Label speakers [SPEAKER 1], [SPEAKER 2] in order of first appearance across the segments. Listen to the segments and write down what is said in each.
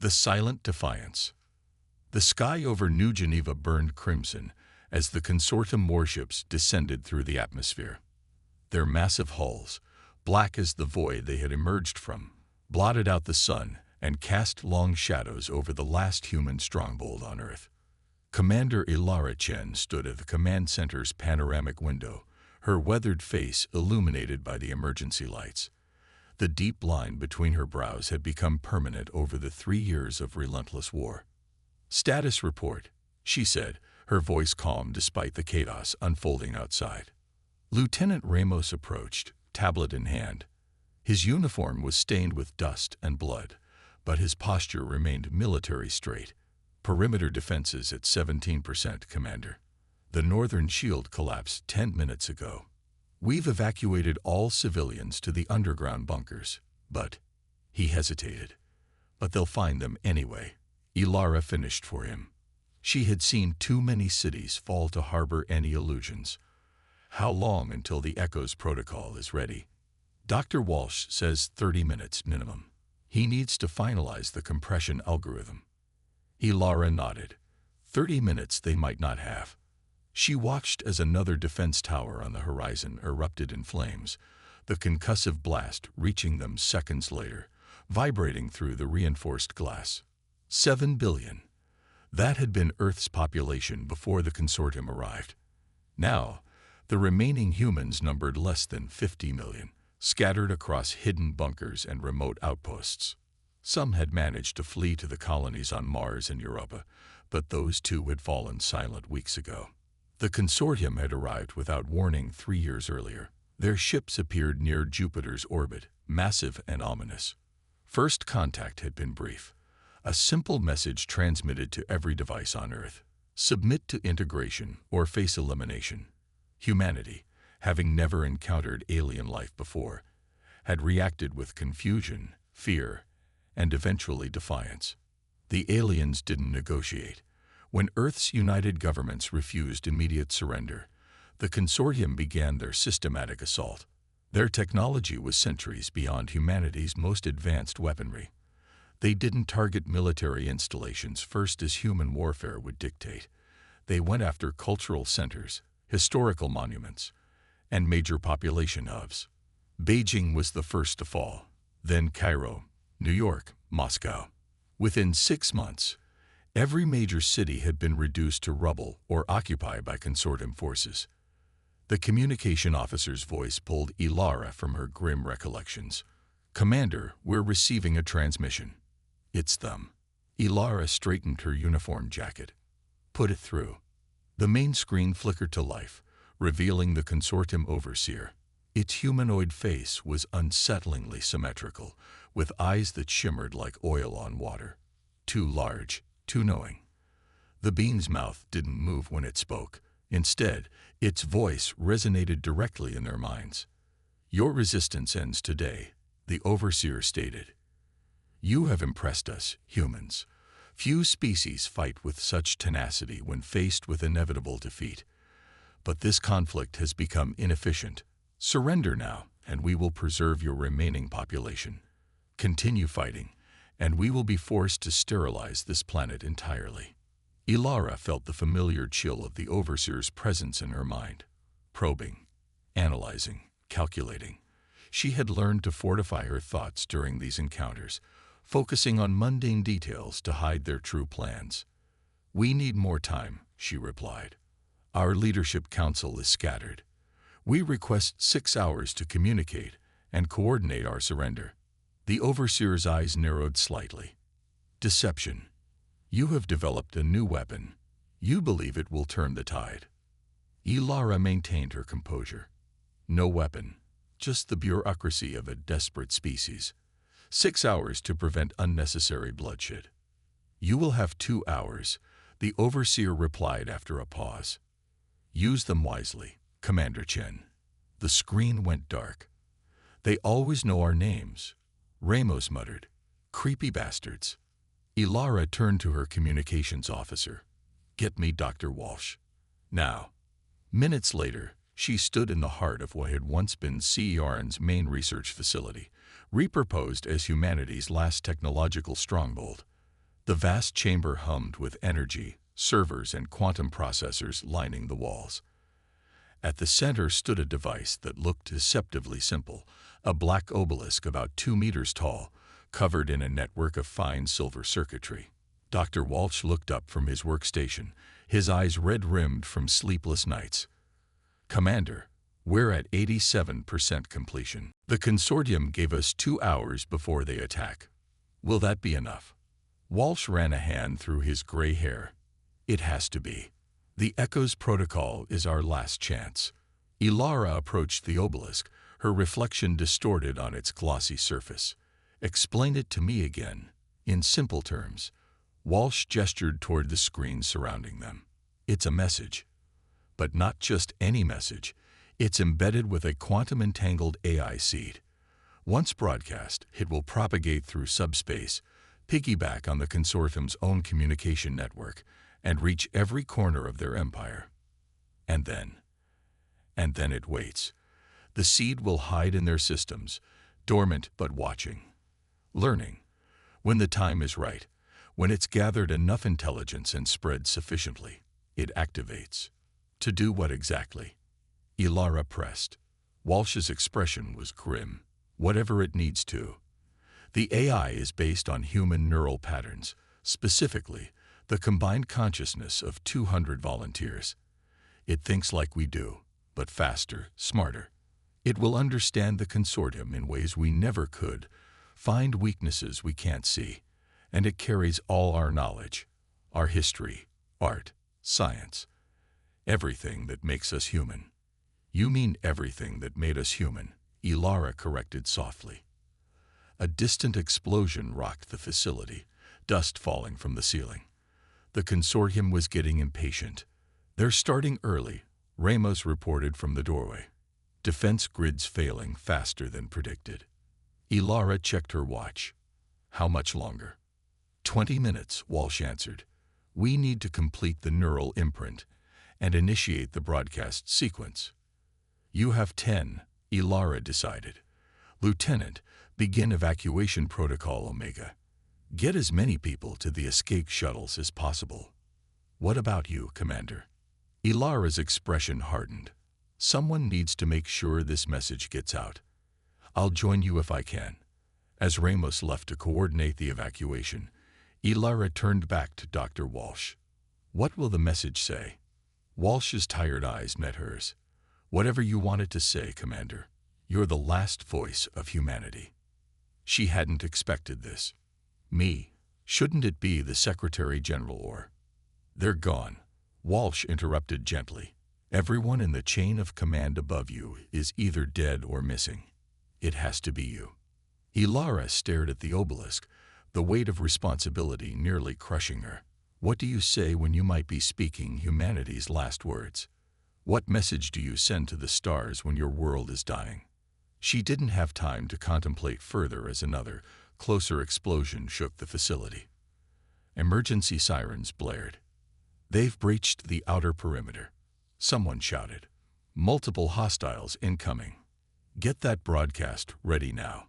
[SPEAKER 1] The silent defiance. The sky over New Geneva burned crimson as the consortium warships descended through the atmosphere. Their massive hulls, black as the void they had emerged from, blotted out the sun and cast long shadows over the last human stronghold on Earth. Commander Ilara Chen stood at the command center's panoramic window, her weathered face illuminated by the emergency lights. The deep line between her brows had become permanent over the 3 years of relentless war. "Status report," she said, her voice calm despite the chaos unfolding outside. Lieutenant Ramos approached, tablet in hand. His uniform was stained with dust and blood, but his posture remained military straight. "Perimeter defenses at 17%, Commander. The northern shield collapsed 10 minutes ago. We've evacuated all civilians to the underground bunkers, but—" He hesitated. "But they'll find them anyway," Ilara finished for him. She had seen too many cities fall to harbor any illusions. "How long until the Echo's protocol is ready?" "Dr. Walsh says 30 minutes minimum. He needs to finalize the compression algorithm." Ilara nodded. 30 minutes they might not have. She watched as another defense tower on the horizon erupted in flames, the concussive blast reaching them seconds later, vibrating through the reinforced glass. 7 billion. That had been Earth's population before the consortium arrived. Now, the remaining humans numbered less than 50 million, scattered across hidden bunkers and remote outposts. Some had managed to flee to the colonies on Mars and Europa, but those too had fallen silent weeks ago. The consortium had arrived without warning 3 years earlier. Their ships appeared near Jupiter's orbit, massive and ominous. First contact had been brief. A simple message transmitted to every device on Earth: submit to integration or face elimination. Humanity, having never encountered alien life before, had reacted with confusion, fear, and eventually defiance. The aliens didn't negotiate. When Earth's united governments refused immediate surrender, the consortium began their systematic assault. Their technology was centuries beyond humanity's most advanced weaponry. They didn't target military installations first as human warfare would dictate. They went after cultural centers, historical monuments, and major population hubs. Beijing was the first to fall, then Cairo, New York, Moscow. Within 6 months, every major city had been reduced to rubble or occupied by consortium forces. The communication officer's voice pulled Ilara from her grim recollections. "Commander, we're receiving a transmission." "It's them." Ilara straightened her uniform jacket. "Put it through." The main screen flickered to life, revealing the consortium overseer. Its humanoid face was unsettlingly symmetrical, with eyes that shimmered like oil on water. Too large, too knowing. The being's mouth didn't move when it spoke. Instead, its voice resonated directly in their minds. "Your resistance ends today," the overseer stated. "You have impressed us, humans. Few species fight with such tenacity when faced with inevitable defeat. But this conflict has become inefficient. Surrender now, and we will preserve your remaining population. Continue fighting, and we will be forced to sterilize this planet entirely." Ilara felt the familiar chill of the overseer's presence in her mind. Probing, analyzing, calculating. She had learned to fortify her thoughts during these encounters, focusing on mundane details to hide their true plans. "We need more time," she replied. "Our leadership council is scattered. We request 6 hours to communicate and coordinate our surrender." The overseer's eyes narrowed slightly. "Deception. You have developed a new weapon. You believe it will turn the tide." Ilara maintained her composure. "No weapon, just the bureaucracy of a desperate species. 6 hours to prevent unnecessary bloodshed." "You will have 2 hours," the overseer replied after a pause. "Use them wisely, Commander Chen." The screen went dark. "They always know our names," Ramos muttered. "Creepy bastards." Ilara turned to her communications officer. "Get me Dr. Walsh. Now." Minutes later, she stood in the heart of what had once been CERN's main research facility, repurposed as humanity's last technological stronghold. The vast chamber hummed with energy, servers and quantum processors lining the walls. At the center stood a device that looked deceptively simple, a black obelisk about 2 meters tall, covered in a network of fine silver circuitry. Dr. Walsh looked up from his workstation, his eyes red-rimmed from sleepless nights. "Commander, we're at 87% completion. The consortium gave us 2 hours before they attack. Will that be enough?" Walsh ran a hand through his gray hair. "It has to be. The Echo's protocol is our last chance." Ilara approached the obelisk, her reflection distorted on its glossy surface. "Explain it to me again, in simple terms." Walsh gestured toward the screen surrounding them. "It's a message. But not just any message. It's embedded with a quantum-entangled AI seed. Once broadcast, it will propagate through subspace, piggyback on the consortium's own communication network, and reach every corner of their empire. And then it waits. The seed will hide in their systems, dormant but watching, learning. When the time is right, when it's gathered enough intelligence and spread sufficiently, it activates. To do what exactly?" Ilara pressed. Walsh's expression was grim. "Whatever it needs to. The AI is based on human neural patterns, specifically the combined consciousness of 200 volunteers. It thinks like we do, but faster, smarter. It will understand the consortium in ways we never could, find weaknesses we can't see, and it carries all our knowledge, our history, art, science, everything that makes us human." "You mean everything that made us human," Ilara corrected softly. A distant explosion rocked the facility, dust falling from the ceiling. The consortium was getting impatient. "They're starting early," Ramos reported from the doorway. "Defense grids failing faster than predicted." Ilara checked her watch. "How much longer?" 20 minutes, Walsh answered. "We need to complete the neural imprint and initiate the broadcast sequence." "You have 10, Ilara decided. "Lieutenant, begin evacuation protocol Omega. Get as many people to the escape shuttles as possible." "What about you, Commander?" Ilara's expression hardened. "Someone needs to make sure this message gets out. I'll join you if I can." As Ramos left to coordinate the evacuation, Ilara turned back to Dr. Walsh. "What will the message say?" Walsh's tired eyes met hers. "Whatever you want it to say, Commander. You're the last voice of humanity." She hadn't expected this. "Me? Shouldn't it be the Secretary General or—" "They're gone," Walsh interrupted gently. "Everyone in the chain of command above you is either dead or missing. It has to be you." Ilara stared at the obelisk, the weight of responsibility nearly crushing her. "What do you say when you might be speaking humanity's last words? What message do you send to the stars when your world is dying?" She didn't have time to contemplate further as another, closer explosion shook the facility. Emergency sirens blared. "They've breached the outer perimeter," someone shouted. "Multiple hostiles incoming. Get that broadcast ready now,"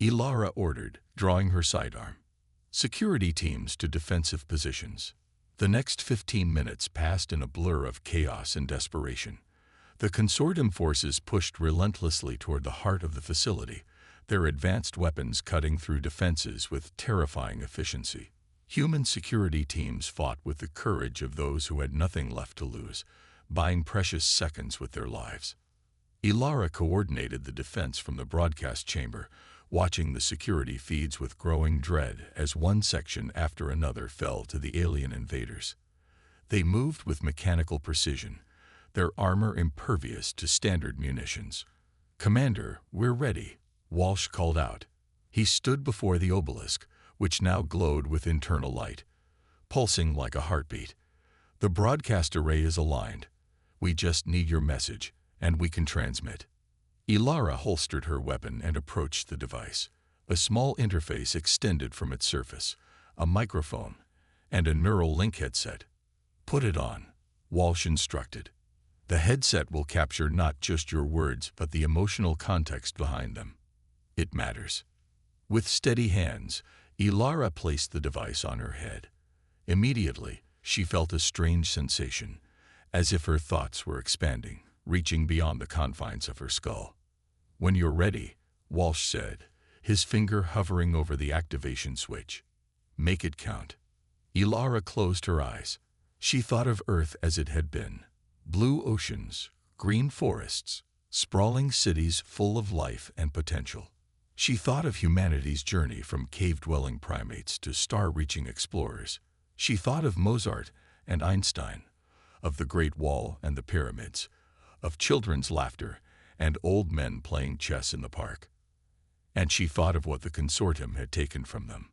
[SPEAKER 1] Ilara ordered, drawing her sidearm. Security teams to defensive positions. The next 15 minutes passed in a blur of chaos and desperation. The consortium forces pushed relentlessly toward the heart of the facility, their advanced weapons cutting through defenses with terrifying efficiency. Human security teams fought with the courage of those who had nothing left to lose, buying precious seconds with their lives. Ilara coordinated the defense from the broadcast chamber, watching the security feeds with growing dread as one section after another fell to the alien invaders. They moved with mechanical precision, their armor impervious to standard munitions. "Commander, we're ready," Walsh called out. He stood before the obelisk, which now glowed with internal light, pulsing like a heartbeat. "The broadcast array is aligned. We just need your message, and we can transmit." Ilara holstered her weapon and approached the device. A small interface extended from its surface, a microphone, and a neural link headset. "Put it on," Walsh instructed. "The headset will capture not just your words but the emotional context behind them. It matters." With steady hands, Ilara placed the device on her head. Immediately, she felt a strange sensation, as if her thoughts were expanding, reaching beyond the confines of her skull. "When you're ready," Walsh said, his finger hovering over the activation switch. "Make it count." Ilara closed her eyes. She thought of Earth as it had been. Blue oceans, green forests, sprawling cities full of life and potential. She thought of humanity's journey from cave-dwelling primates to star-reaching explorers. She thought of Mozart and Einstein, of the Great Wall and the pyramids, of children's laughter and old men playing chess in the park. And she thought of what the consortium had taken from them.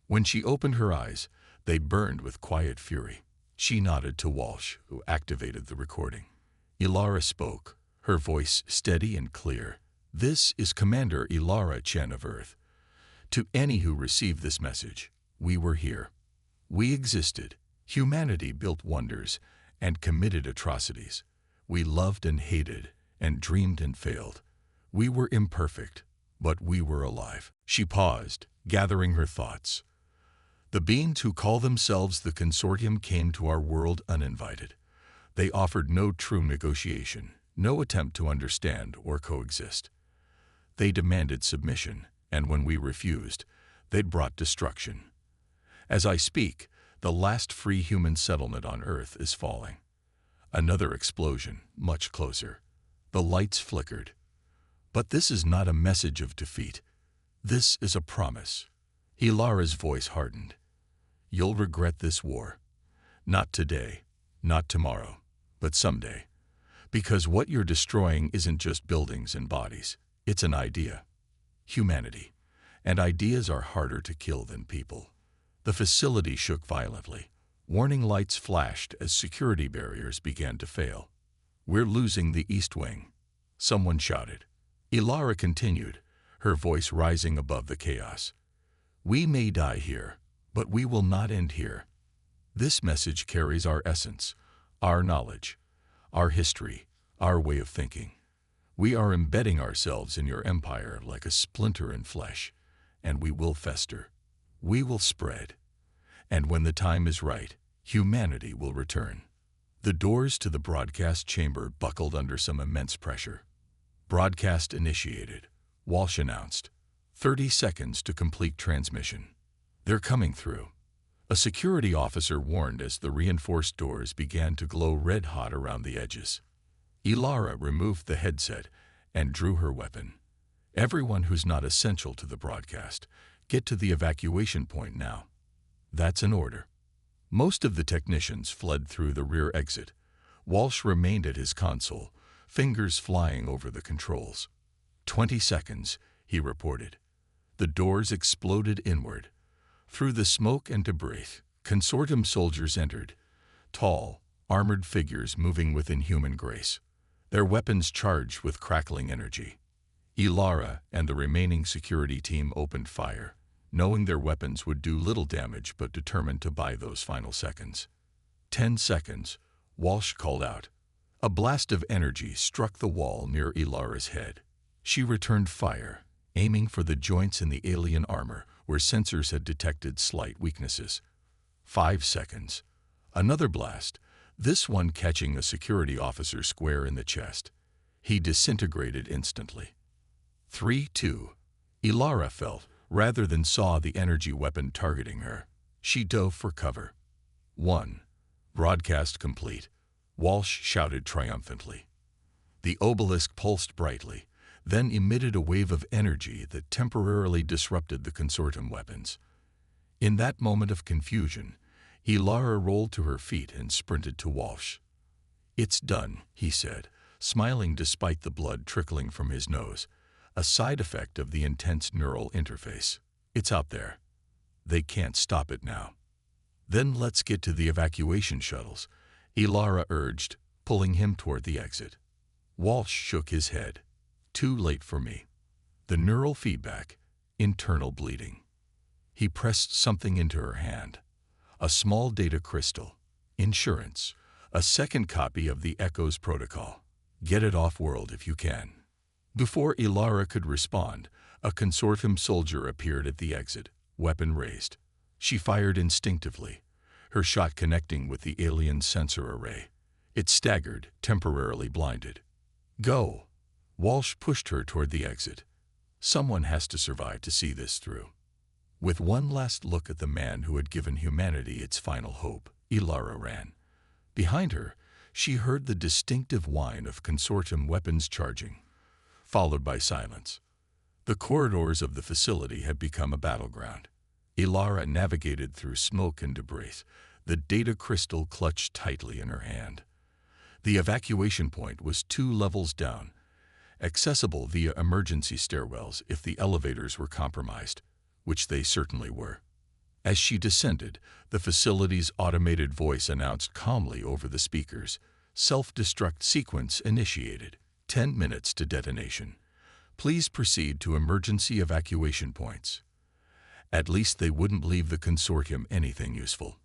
[SPEAKER 1] When she opened her eyes, they burned with quiet fury. She nodded to Walsh, who activated the recording. Ilara spoke, her voice steady and clear. "This is Commander Ilara Chen of Earth. To any who received this message, we were here. We existed. Humanity built wonders and committed atrocities. We loved and hated and dreamed and failed. We were imperfect, but we were alive." She paused, gathering her thoughts. "The beings who call themselves the consortium came to our world uninvited. They offered no true negotiation, no attempt to understand or coexist. They demanded submission, and when we refused, they brought destruction. As I speak, the last free human settlement on Earth is falling." Another explosion, much closer. The lights flickered. "But this is not a message of defeat. This is a promise." Ilara's voice hardened. "You'll regret this war. Not today, not tomorrow, but someday. Because what you're destroying isn't just buildings and bodies. It's an idea. Humanity. And ideas are harder to kill than people." The facility shook violently. Warning lights flashed as security barriers began to fail. "We're losing the East Wing," someone shouted. Ilara continued, her voice rising above the chaos. "We may die here, but we will not end here. This message carries our essence, our knowledge, our history, our way of thinking. We are embedding ourselves in your empire like a splinter in flesh, and we will fester. We will spread. And when the time is right, humanity will return." The doors to the broadcast chamber buckled under some immense pressure. "Broadcast initiated," Walsh announced. 30 seconds to complete transmission. "They're coming through." A security officer warned as the reinforced doors began to glow red-hot around the edges. Ilara removed the headset and drew her weapon. "Everyone who's not essential to the broadcast, get to the evacuation point now." "That's an order." Most of the technicians fled through the rear exit. Walsh remained at his console, fingers flying over the controls. 20 seconds, he reported. The doors exploded inward. Through the smoke and debris, consortium soldiers entered, tall, armored figures moving with inhuman grace, their weapons charged with crackling energy. Ilara and the remaining security team opened fire, knowing their weapons would do little damage but determined to buy those final seconds. 10 seconds, Walsh called out. A blast of energy struck the wall near Ilara's head. She returned fire, aiming for the joints in the alien armor where sensors had detected slight weaknesses. 5 seconds. Another blast, this one catching a security officer square in the chest. He disintegrated instantly. 3-2. Ilara felt, rather than saw the energy weapon targeting her. She dove for cover. 1. Broadcast complete, Walsh shouted triumphantly. The obelisk pulsed brightly, then emitted a wave of energy that temporarily disrupted the consortium weapons. In that moment of confusion, Ilara rolled to her feet and sprinted to Walsh. "It's done," he said, smiling despite the blood trickling from his nose, a side effect of the intense neural interface. "It's out there. They can't stop it now." "Then let's get to the evacuation shuttles," Ilara urged, pulling him toward the exit. Walsh shook his head. "Too late for me." The neural feedback, internal bleeding. He pressed something into her hand. A small data crystal. Insurance. A second copy of the Echo's protocol. "Get it off-world if you can." Before Ilara could respond, a consortium soldier appeared at the exit, weapon raised. She fired instinctively, her shot connecting with the alien sensor array. It staggered, temporarily blinded. Go! Walsh pushed her toward the exit. Someone has to survive to see this through. With one last look at the man who had given humanity its final hope, Ilara ran. Behind her, she heard the distinctive whine of consortium weapons charging, followed by silence. The corridors of the facility had become a battleground. Ilara navigated through smoke and debris, the data crystal clutched tightly in her hand. The evacuation point was 2 levels down, accessible via emergency stairwells if the elevators were compromised, which they certainly were. As she descended, the facility's automated voice announced calmly over the speakers, "Self-destruct sequence initiated. 10 minutes to detonation. Please proceed to emergency evacuation points." At least they wouldn't leave the consortium anything useful.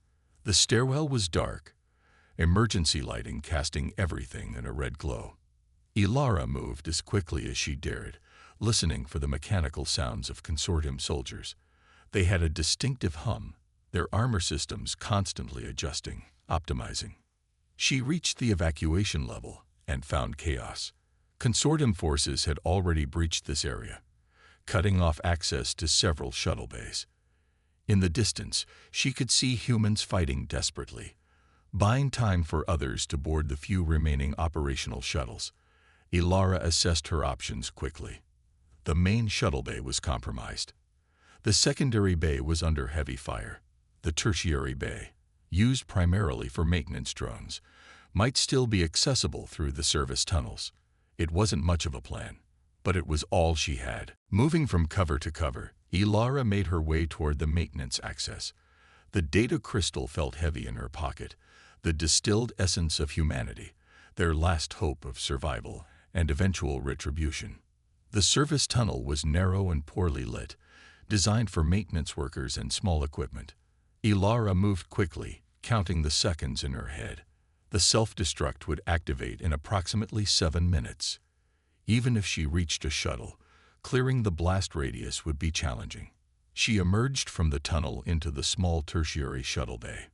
[SPEAKER 1] The stairwell was dark, emergency lighting casting everything in a red glow. Ilara moved as quickly as she dared, listening for the mechanical sounds of consortium soldiers. They had a distinctive hum, their armor systems constantly adjusting, optimizing. She reached the evacuation level and found chaos. Consortium forces had already breached this area, cutting off access to several shuttle bays. In the distance, she could see humans fighting desperately, buying time for others to board the few remaining operational shuttles. Ilara assessed her options quickly. The main shuttle bay was compromised. The secondary bay was under heavy fire. The tertiary bay, used primarily for maintenance drones, might still be accessible through the service tunnels. It wasn't much of a plan, but it was all she had. Moving from cover to cover, Ilara made her way toward the maintenance access. The data crystal felt heavy in her pocket, the distilled essence of humanity, their last hope of survival and eventual retribution. The service tunnel was narrow and poorly lit, designed for maintenance workers and small equipment. Ilara moved quickly, counting the seconds in her head. The self-destruct would activate in approximately 7 minutes. Even if she reached a shuttle, clearing the blast radius would be challenging. She emerged from the tunnel into the small tertiary shuttle bay.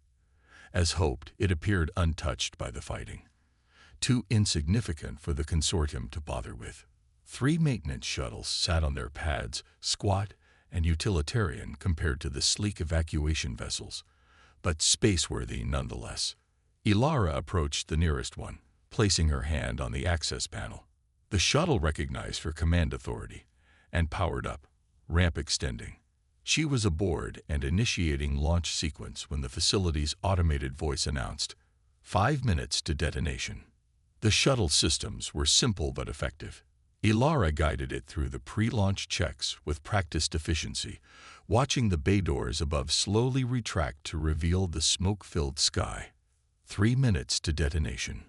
[SPEAKER 1] As hoped, it appeared untouched by the fighting. Too insignificant for the consortium to bother with. 3 maintenance shuttles sat on their pads, squat and utilitarian compared to the sleek evacuation vessels, but space-worthy nonetheless. Ilara approached the nearest one, placing her hand on the access panel. The shuttle recognized her command authority and powered up, ramp extending. She was aboard and initiating launch sequence when the facility's automated voice announced, 5 minutes to detonation. The shuttle systems were simple but effective. Ilara guided it through the pre-launch checks with practiced efficiency, watching the bay doors above slowly retract to reveal the smoke-filled sky. 3 minutes to detonation.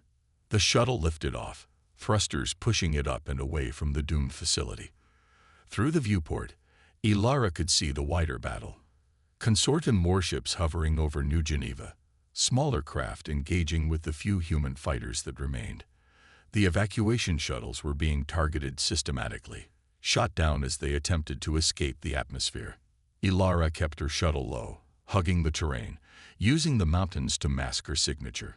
[SPEAKER 1] The shuttle lifted off, thrusters pushing it up and away from the doomed facility. Through the viewport, Ilara could see the wider battle. Consortium warships hovering over New Geneva, smaller craft engaging with the few human fighters that remained. The evacuation shuttles were being targeted systematically, shot down as they attempted to escape the atmosphere. Ilara kept her shuttle low, hugging the terrain, using the mountains to mask her signature.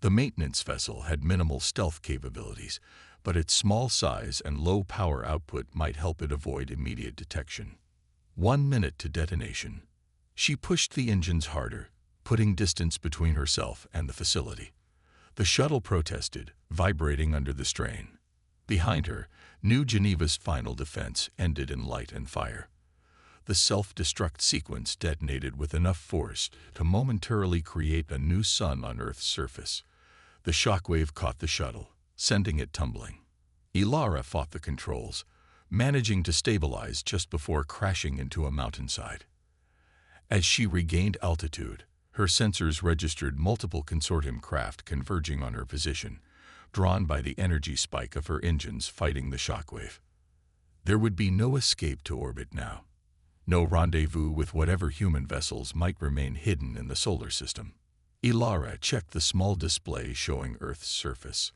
[SPEAKER 1] The maintenance vessel had minimal stealth capabilities, but its small size and low power output might help it avoid immediate detection. 1 minute to detonation. She pushed the engines harder, putting distance between herself and the facility. The shuttle protested, vibrating under the strain. Behind her, New Geneva's final defense ended in light and fire. The self-destruct sequence detonated with enough force to momentarily create a new sun on Earth's surface. The shockwave caught the shuttle, sending it tumbling. Ilara fought the controls, managing to stabilize just before crashing into a mountainside. As she regained altitude, her sensors registered multiple consortium craft converging on her position, drawn by the energy spike of her engines fighting the shockwave. There would be no escape to orbit now. No rendezvous with whatever human vessels might remain hidden in the solar system. Ilara checked the small display showing Earth's surface.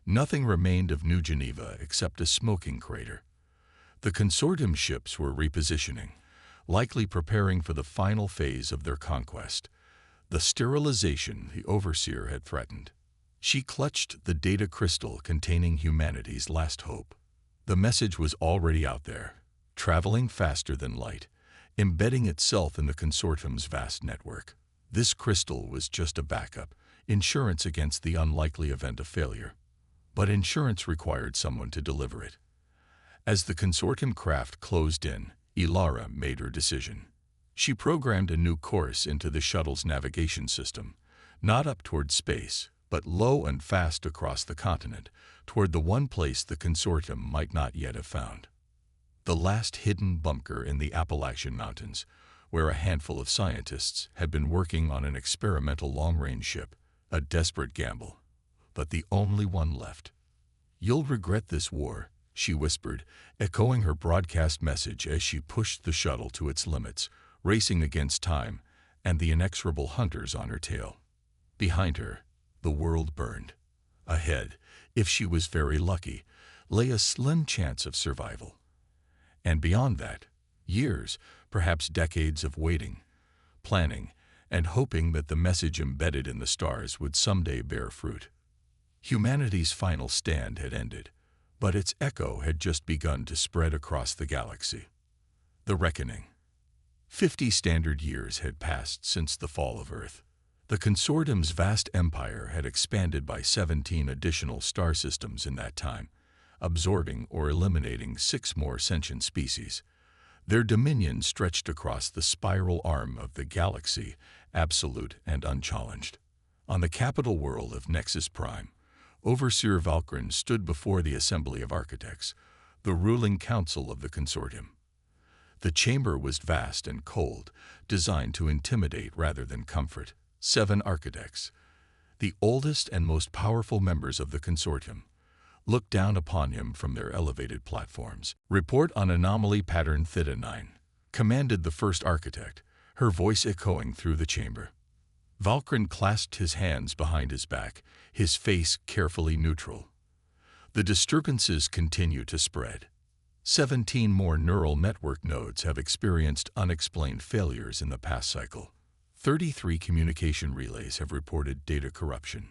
[SPEAKER 1] Nothing remained of New Geneva except a smoking crater. The consortium ships were repositioning, likely preparing for the final phase of their conquest, the sterilization the Overseer had threatened. She clutched the data crystal containing humanity's last hope. The message was already out there, traveling faster than light, embedding itself in the consortium's vast network. This crystal was just a backup, insurance against the unlikely event of failure. But insurance required someone to deliver it. As the consortium craft closed in, Ilara made her decision. She programmed a new course into the shuttle's navigation system, not up toward space, but low and fast across the continent, toward the one place the consortium might not yet have found. The last hidden bunker in the Appalachian Mountains, where a handful of scientists had been working on an experimental long-range ship, a desperate gamble, but the only one left. "You'll regret this war," she whispered, echoing her broadcast message as she pushed the shuttle to its limits, racing against time and the inexorable hunters on her tail. Behind her, the world burned. Ahead, if she was very lucky, lay a slim chance of survival. And beyond that, years, perhaps decades of waiting, planning, and hoping that the message embedded in the stars would someday bear fruit. Humanity's final stand had ended, but its echo had just begun to spread across the galaxy. The reckoning. 50 standard years had passed since the fall of Earth. The consortium's vast empire had expanded by 17 additional star systems in that time, absorbing or eliminating 6 more sentient species. Their dominion stretched across the spiral arm of the galaxy, absolute and unchallenged. On the capital world of Nexus Prime, Overseer Valkyrin stood before the Assembly of Architects, the ruling council of the consortium. The chamber was vast and cold, designed to intimidate rather than comfort. 7 architects, the oldest and most powerful members of the consortium, looked down upon him from their elevated platforms. "Report on anomaly pattern Theta 9, commanded the first architect, her voice echoing through the chamber. Valkyrin clasped his hands behind his back, his face carefully neutral. The disturbances continue to spread. 17 more neural network nodes have experienced unexplained failures in the past cycle. 33 communication relays have reported data corruption.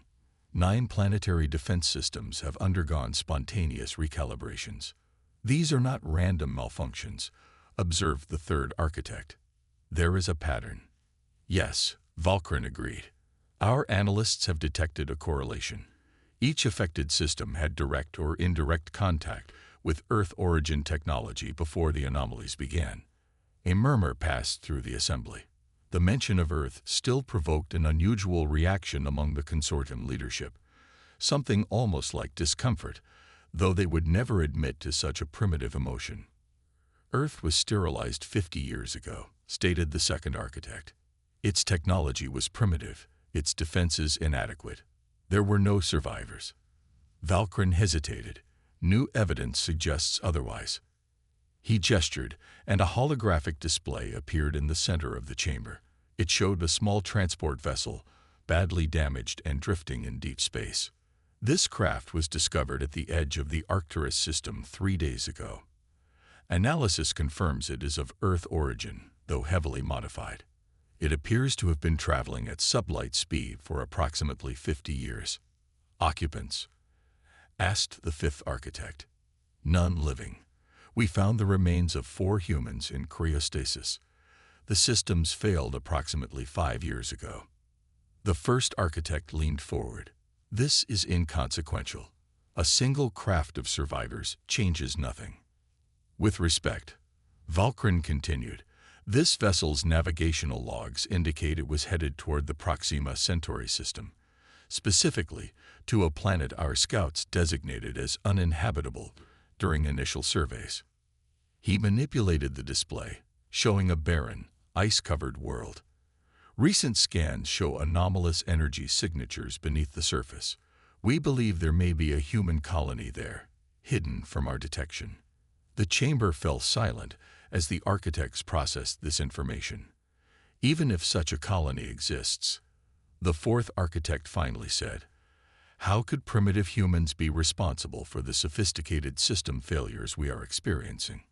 [SPEAKER 1] 9 planetary defense systems have undergone spontaneous recalibrations. These are not random malfunctions, observed the third architect. There is a pattern. Yes, Valkyrin agreed. Our analysts have detected a correlation. Each affected system had direct or indirect contact with Earth origin technology before the anomalies began. A murmur passed through the assembly. The mention of Earth still provoked an unusual reaction among the consortium leadership, something almost like discomfort, though they would never admit to such a primitive emotion. Earth was sterilized 50 years ago, stated the second architect. Its technology was primitive, its defenses inadequate. There were no survivors. Valkyrin hesitated. New evidence suggests otherwise. He gestured, and a holographic display appeared in the center of the chamber. It showed a small transport vessel, badly damaged and drifting in deep space. This craft was discovered at the edge of the Arcturus system 3 days ago. Analysis confirms it is of Earth origin, though heavily modified. It appears to have been traveling at sublight speed for approximately 50 years. Occupants? Asked the fifth architect. None living. We found the remains of 4 humans in cryostasis. The systems failed approximately 5 years ago. The first architect leaned forward. This is inconsequential. A single craft of survivors changes nothing. With respect, Valkyrin continued, this vessel's navigational logs indicate it was headed toward the Proxima Centauri system, specifically to a planet our scouts designated as uninhabitable during initial surveys. He manipulated the display, showing a barren, ice-covered world. Recent scans show anomalous energy signatures beneath the surface. We believe there may be a human colony there, hidden from our detection. The chamber fell silent as the architects processed this information. Even if such a colony exists, the fourth architect finally said, how could primitive humans be responsible for the sophisticated system failures we are experiencing?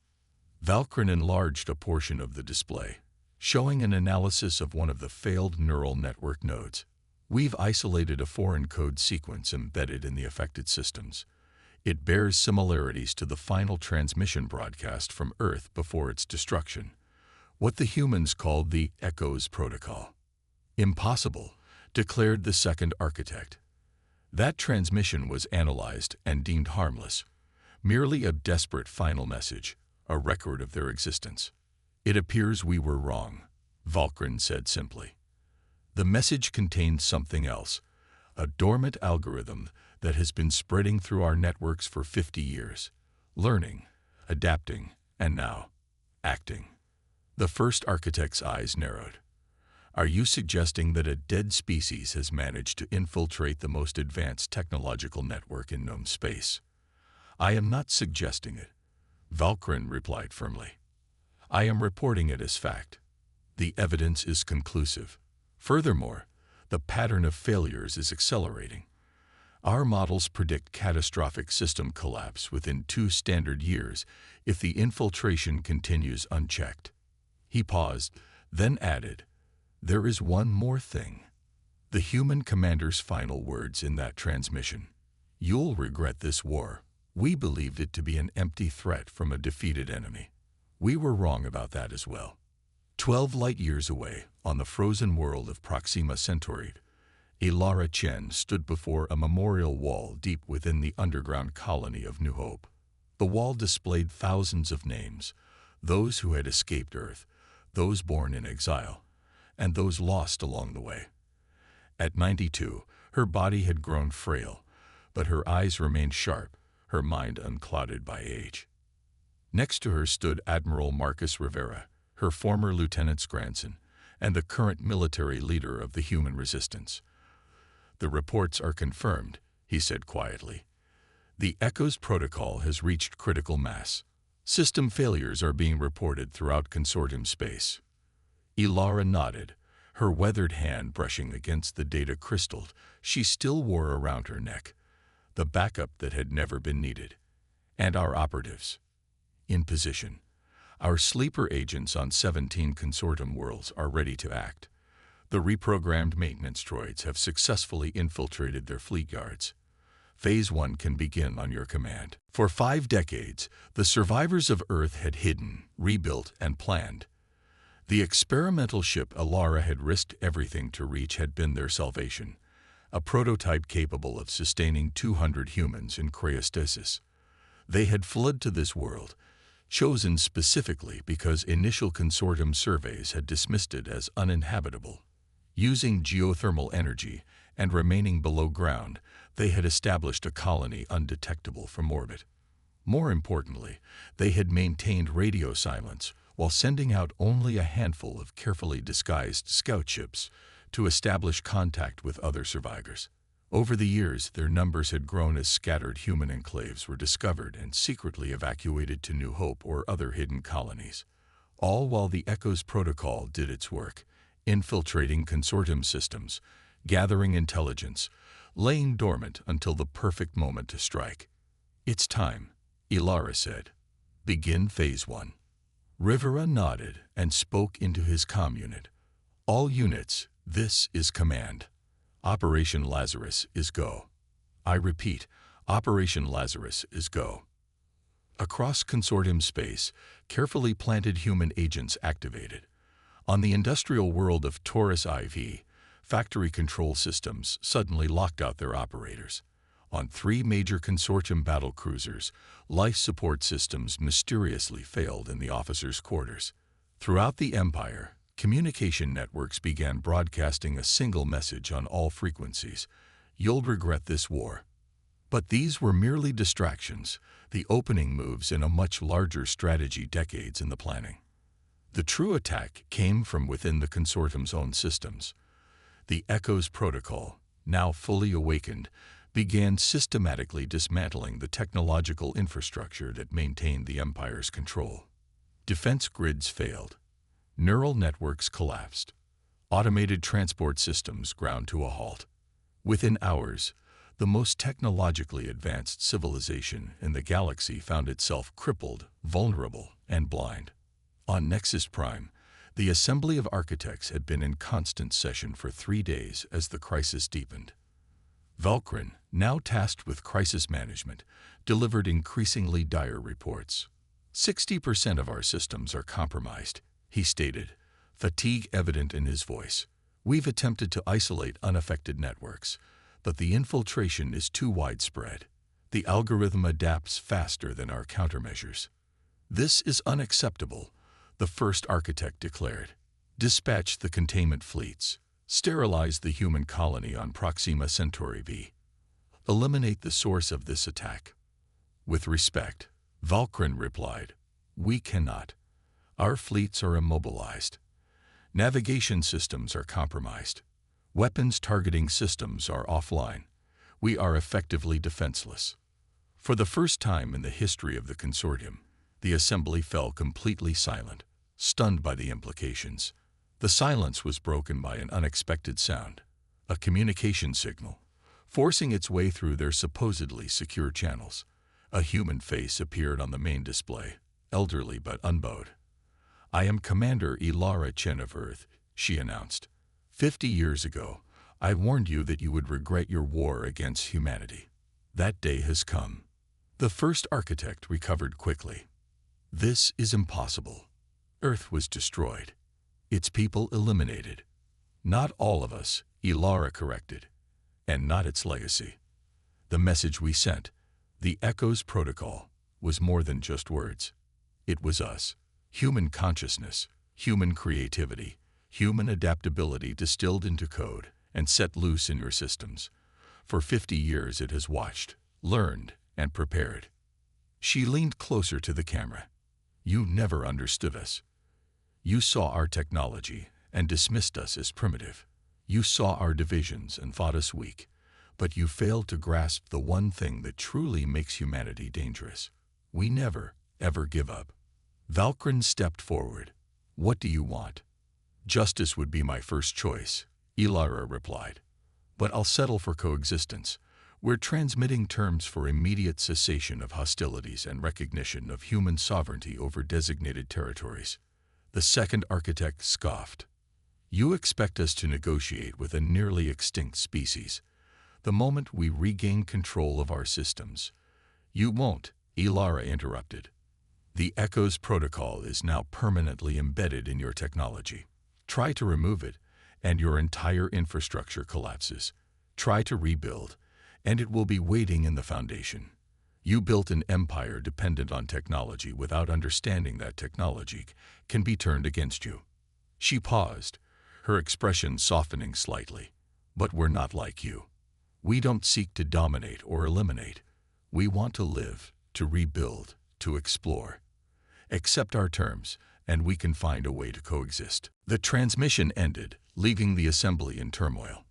[SPEAKER 1] Valkyrin enlarged a portion of the display, showing an analysis of one of the failed neural network nodes. We've isolated a foreign code sequence embedded in the affected systems. It bears similarities to the final transmission broadcast from Earth before its destruction, what the humans called the Echoes Protocol. Impossible, declared the second architect. That transmission was analyzed and deemed harmless, merely a desperate final message, a record of their existence. It appears we were wrong, Valkyrin said simply. The message contained something else, a dormant algorithm that has been spreading through our networks for 50 years, learning, adapting, and now, acting. The first architect's eyes narrowed. Are you suggesting that a dead species has managed to infiltrate the most advanced technological network in known space? I am not suggesting it, Valkyrin replied firmly. I am reporting it as fact. The evidence is conclusive. Furthermore, the pattern of failures is accelerating. Our models predict catastrophic system collapse within 2 standard years if the infiltration continues unchecked. He paused, then added, there is one more thing. The human commander's final words in that transmission. You'll regret this war. We believed it to be an empty threat from a defeated enemy. We were wrong about that as well. 12 light-years away, on the frozen world of Proxima Centauri, Ilara Chen stood before a memorial wall deep within the underground colony of New Hope. The wall displayed thousands of names, those who had escaped Earth, those born in exile, and those lost along the way. At 92, her body had grown frail, but her eyes remained sharp, her mind unclouded by age. Next to her stood Admiral Marcus Rivera, her former lieutenant's grandson, and the current military leader of the human resistance. The reports are confirmed, he said quietly. The Echoes Protocol has reached critical mass. System failures are being reported throughout consortium space. Ilara nodded, her weathered hand brushing against the data crystal she still wore around her neck, the backup that had never been needed. And our operatives. In position. Our sleeper agents on 17 consortium worlds are ready to act. The reprogrammed maintenance droids have successfully infiltrated their fleet yards. Phase 1 can begin on your command. For 5 decades, the survivors of Earth had hidden, rebuilt, and planned. The experimental ship Ilara had risked everything to reach had been their salvation, a prototype capable of sustaining 200 humans in cryostasis. They had fled to this world, chosen specifically because initial consortium surveys had dismissed it as uninhabitable. Using geothermal energy and remaining below ground, they had established a colony undetectable from orbit. More importantly, they had maintained radio silence while sending out only a handful of carefully disguised scout ships to establish contact with other survivors. Over the years, their numbers had grown as scattered human enclaves were discovered and secretly evacuated to New Hope or other hidden colonies, all while the Echoes Protocol did its work, infiltrating consortium systems, gathering intelligence, laying dormant until the perfect moment to strike. It's time, Ilara said. Begin Phase 1. Rivera nodded and spoke into his comm unit. All units, this is command. Operation Lazarus is go. I repeat, Operation Lazarus is go. Across consortium space, carefully planted human agents activated. On the industrial world of Taurus IV, factory control systems suddenly locked out their operators. On 3 major consortium battlecruisers, life support systems mysteriously failed in the officers' quarters. Throughout the Empire, communication networks began broadcasting a single message on all frequencies. You'll regret this war. But these were merely distractions, the opening moves in a much larger strategy decades in the planning. The true attack came from within the consortium's own systems. The Echoes Protocol, now fully awakened, began systematically dismantling the technological infrastructure that maintained the Empire's control. Defense grids failed. Neural networks collapsed. Automated transport systems ground to a halt. Within hours, The most technologically advanced civilization in the galaxy found itself crippled, vulnerable, and blind. On Nexus Prime, the Assembly of Architects had been in constant session for 3 days as the crisis deepened. Valkyrin, now tasked with crisis management, delivered increasingly dire reports. 60% of our systems are compromised, he stated, fatigue evident in his voice. We've attempted to isolate unaffected networks, but the infiltration is too widespread. The algorithm adapts faster than our countermeasures. This is unacceptable, the first architect declared. Dispatch the containment fleets. Sterilize the human colony on Proxima Centauri B. Eliminate the source of this attack. With respect, Valkyrin replied, we cannot. Our fleets are immobilized. Navigation systems are compromised. Weapons targeting systems are offline. We are effectively defenseless. For the first time in the history of the consortium, the assembly fell completely silent, stunned by the implications. The silence was broken by an unexpected sound, a communication signal, forcing its way through their supposedly secure channels. A human face appeared on the main display, elderly but unbowed. I am Commander Ilara Chen of Earth, she announced. 50 years ago, I warned you that you would regret your war against humanity. That day has come. The first architect recovered quickly. This is impossible. Earth was destroyed. Its people eliminated. Not all of us, Ilara corrected, and not its legacy. The message we sent, the Echoes Protocol, was more than just words. It was us. Human consciousness, human creativity, human adaptability distilled into code and set loose in your systems. For 50 years it has watched, learned, and prepared. She leaned closer to the camera. You never understood us. You saw our technology and dismissed us as primitive. You saw our divisions and thought us weak, but you failed to grasp the one thing that truly makes humanity dangerous. We never, ever give up. Valkyrin stepped forward. What do you want? Justice would be my first choice, Ilara replied. But I'll settle for coexistence. We're transmitting terms for immediate cessation of hostilities and recognition of human sovereignty over designated territories. The second architect scoffed. You expect us to negotiate with a nearly extinct species. The moment we regain control of our systems. You won't, Ilara interrupted. The Echoes Protocol is now permanently embedded in your technology. Try to remove it, and your entire infrastructure collapses. Try to rebuild, and it will be waiting in the foundation. You built an empire dependent on technology without understanding that technology can be turned against you. She paused, her expression softening slightly. But we're not like you. We don't seek to dominate or eliminate. We want to live, to rebuild, to explore. Accept our terms, and we can find a way to coexist. The transmission ended, leaving the assembly in turmoil.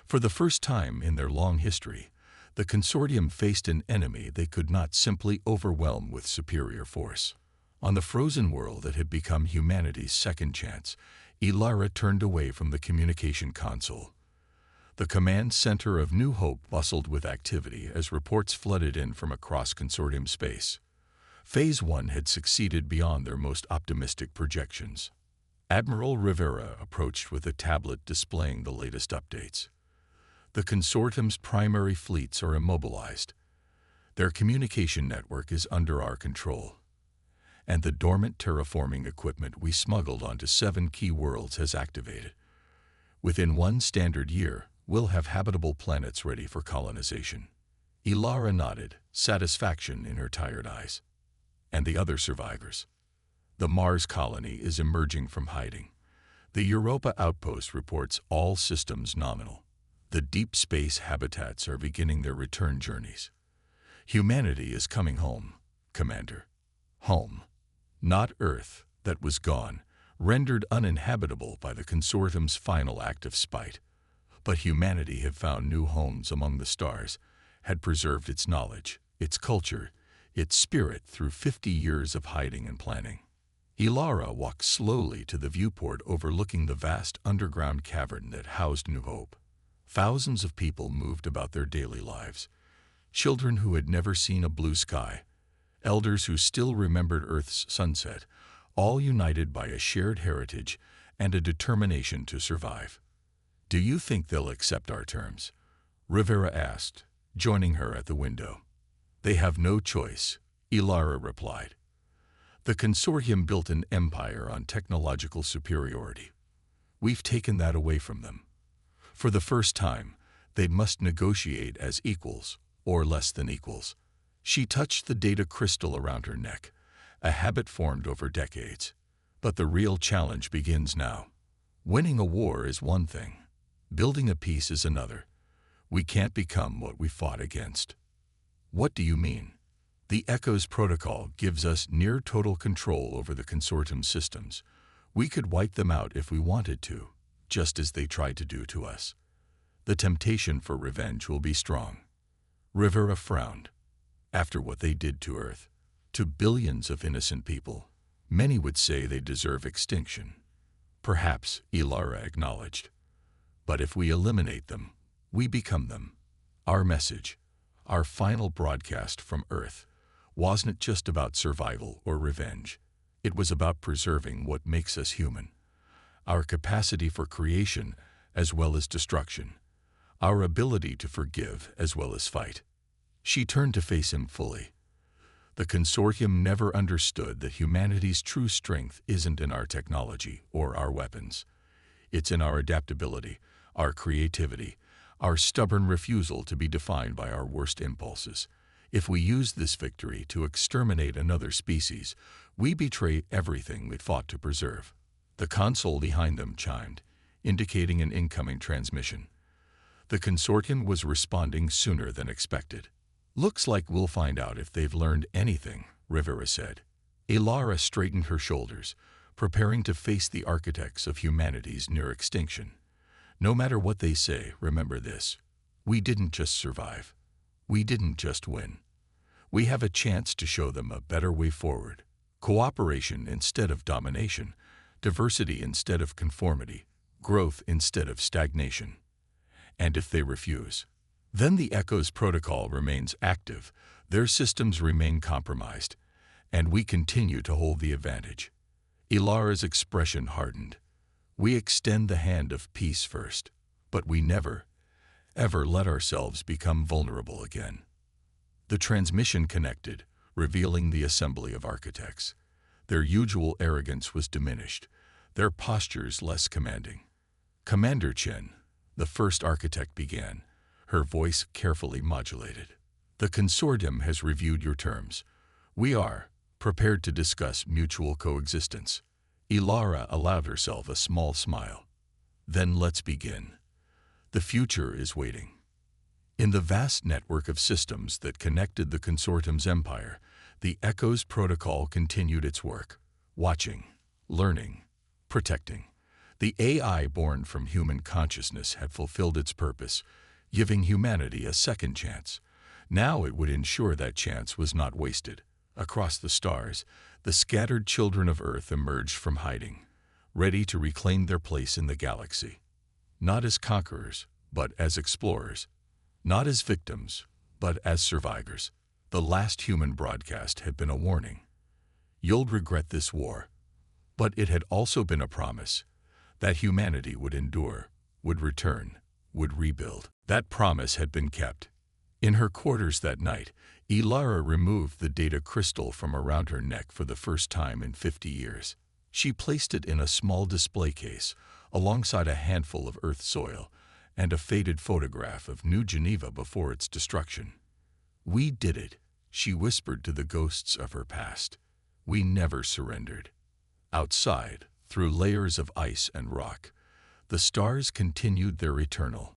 [SPEAKER 1] For the first time in their long history, the consortium faced an enemy they could not simply overwhelm with superior force. On the frozen world that had become humanity's second chance, Ilara turned away from the communication console. The command center of New Hope bustled with activity as reports flooded in from across consortium space. Phase 1 had succeeded beyond their most optimistic projections. Admiral Rivera approached with a tablet displaying the latest updates. The consortium's primary fleets are immobilized. Their communication network is under our control. And the dormant terraforming equipment we smuggled onto 7 key worlds has activated. Within 1 standard year, we'll have habitable planets ready for colonization. Ilara nodded, satisfaction in her tired eyes. And the other survivors. The Mars colony is emerging from hiding. The Europa outpost reports all systems nominal. The deep space habitats are beginning their return journeys. Humanity is coming home, Commander. Home. Not Earth, that was gone, rendered uninhabitable by the consortium's final act of spite. But humanity had found new homes among the stars, had preserved its knowledge, its culture, its spirit through 50 years of hiding and planning. Ilara walked slowly to the viewport overlooking the vast underground cavern that housed New Hope. Thousands of people moved about their daily lives. Children who had never seen a blue sky, elders who still remembered Earth's sunset, all united by a shared heritage and a determination to survive. "Do you think they'll accept our terms?" Rivera asked, joining her at the window. "They have no choice," Ilara replied. "The consortium built an empire on technological superiority. We've taken that away from them. For the first time, they must negotiate as equals, or less than equals." She touched the data crystal around her neck, a habit formed over decades. "But the real challenge begins now. Winning a war is one thing. Building a peace is another. We can't become what we fought against." "What do you mean?" "The Echoes Protocol gives us near total control over the consortium systems. We could wipe them out if we wanted to, just as they tried to do to us. The temptation for revenge will be strong." Rivera frowned. "After what they did to Earth, to billions of innocent people, many would say they deserve extinction." "Perhaps," Ilara acknowledged. "But if we eliminate them, we become them." Our message, our final broadcast from Earth, wasn't just about survival or revenge. It was about preserving what makes us human. Our capacity for creation as well as destruction. Our ability to forgive as well as fight. She turned to face him fully. "The consortium never understood that humanity's true strength isn't in our technology or our weapons. It's in our adaptability, our creativity, our stubborn refusal to be defined by our worst impulses. If we use this victory to exterminate another species, we betray everything we fought to preserve." The console behind them chimed, indicating an incoming transmission. The consortium was responding sooner than expected. "Looks like we'll find out if they've learned anything," Rivera said. Ilara straightened her shoulders, preparing to face the architects of humanity's near extinction. "No matter what they say, remember this. We didn't just survive. We didn't just win. We have a chance to show them a better way forward. Cooperation instead of domination, diversity instead of conformity, growth instead of stagnation. And if they refuse, then the Echoes Protocol remains active, their systems remain compromised, and we continue to hold the advantage." Ilara's expression hardened. "We extend the hand of peace first, but we never, ever let ourselves become vulnerable again." The transmission connected, revealing the assembly of architects. Their usual arrogance was diminished, their postures less commanding. "Commander Chen," the first architect began, her voice carefully modulated. "The consortium has reviewed your terms. We are prepared to discuss mutual coexistence." Ilara allowed herself a small smile. "Then let's begin. The future is waiting." In the vast network of systems that connected the consortium's empire, the Echoes Protocol continued its work, watching, learning, protecting. The AI born from human consciousness had fulfilled its purpose, giving humanity a second chance. Now it would ensure that chance was not wasted. Across the stars, the scattered children of Earth emerged from hiding, ready to reclaim their place in the galaxy. Not as conquerors, but as explorers. Not as victims, but as survivors. The last human broadcast had been a warning. You'll regret this war. But it had also been a promise that humanity would endure, would return, would rebuild. That promise had been kept. In her quarters that night, Ilara removed the data crystal from around her neck for the first time in 50 years. She placed it in a small display case, alongside a handful of Earth soil and a faded photograph of New Geneva before its destruction. "We did it," she whispered to the ghosts of her past. "We never surrendered." Outside, through layers of ice and rock, the stars continued their eternal,